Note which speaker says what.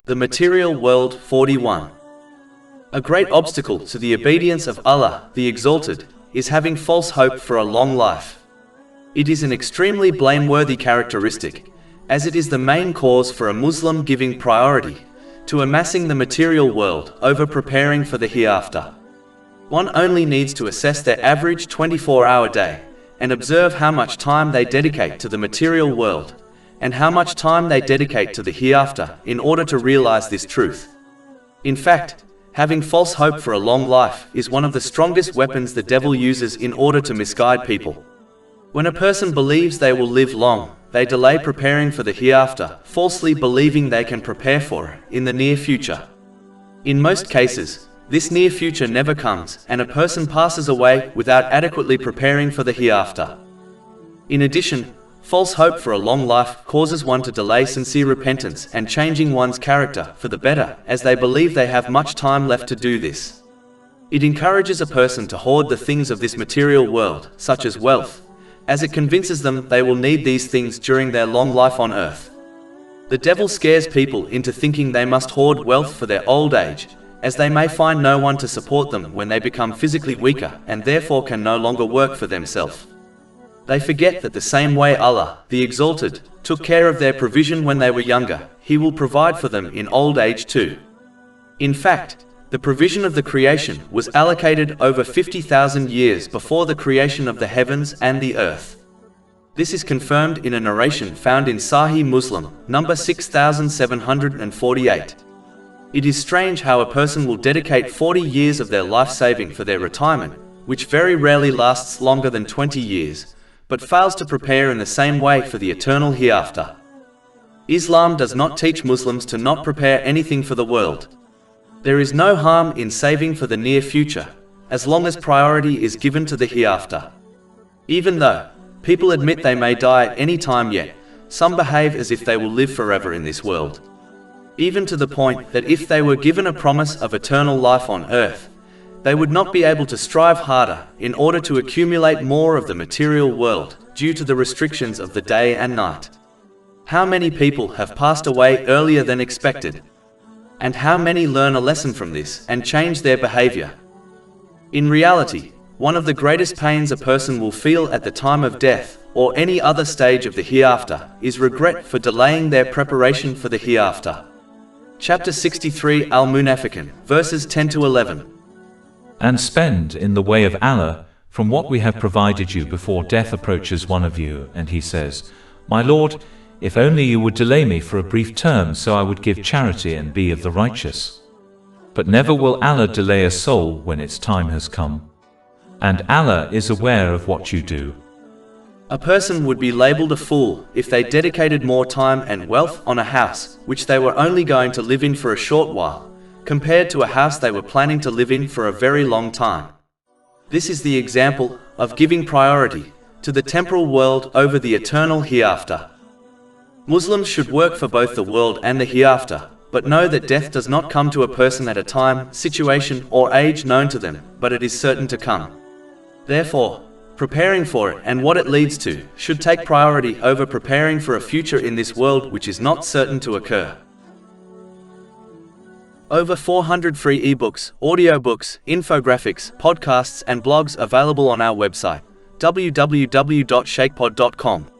Speaker 1: The material world. 41. A great obstacle to the obedience of Allah, the Exalted, is having false hope for a long life. It is an extremely blameworthy characteristic, as it is the main cause for a Muslim giving priority to amassing the material world over preparing for the hereafter. One only needs to assess their average 24-hour day and observe how much time they dedicate to the material world and how much time they dedicate to the hereafter in order to realize this truth. In fact, having false hope for a long life is one of the strongest weapons the devil uses in order to misguide people. When a person believes they will live long, they delay preparing for the hereafter, falsely believing they can prepare for it in the near future. In most cases, this near future never comes, and a person passes away without adequately preparing for the hereafter. In addition, false hope for a long life causes one to delay sincere repentance and changing one's character for the better, as they believe they have much time left to do this. It encourages a person to hoard the things of this material world, such as wealth, as it convinces them they will need these things during their long life on earth. The devil scares people into thinking they must hoard wealth for their old age, as they may find no one to support them when they become physically weaker and therefore can no longer work for themselves. They forget that the same way Allah, the Exalted, took care of their provision when they were younger, He will provide for them in old age too. In fact, the provision of the creation was allocated over 50,000 years before the creation of the heavens and the earth. This is confirmed in a narration found in Sahih Muslim, number 6748. It is strange how a person will dedicate 40 years of their life saving for their retirement, which very rarely lasts longer than 20 years, but fails to prepare in the same way for the eternal hereafter. Islam does not teach Muslims to not prepare anything for the world. There is no harm in saving for the near future, as long as priority is given to the hereafter. Even though people admit they may die at any time, yet some behave as if they will live forever in this world. Even to the point that if they were given a promise of eternal life on earth, they would not be able to strive harder in order to accumulate more of the material world due to the restrictions of the day and night. How many people have passed away earlier than expected? And how many learn a lesson from this and change their behavior? In reality, one of the greatest pains a person will feel at the time of death or any other stage of the hereafter is regret for delaying their preparation for the hereafter. Chapter 63 Al-Munafiqun, verses 10 to 11.
Speaker 2: And spend in the way of Allah from what we have provided you before death approaches one of you, and he says, My Lord, if only you would delay me for a brief term so I would give charity and be of the righteous. But never will Allah delay a soul when its time has come. And Allah is aware of what you do.
Speaker 1: A person would be labeled a fool if they dedicated more time and wealth on a house which they were only going to live in for a short while, compared to a house they were planning to live in for a very long time. This is the example of giving priority to the temporal world over the eternal hereafter. Muslims should work for both the world and the hereafter, but know that death does not come to a person at a time, situation, or age known to them, but it is certain to come. Therefore, preparing for it and what it leads to should take priority over preparing for a future in this world which is not certain to occur. Over 400 free ebooks, audiobooks, infographics, podcasts and blogs available on our website, www.shaykhpod.com.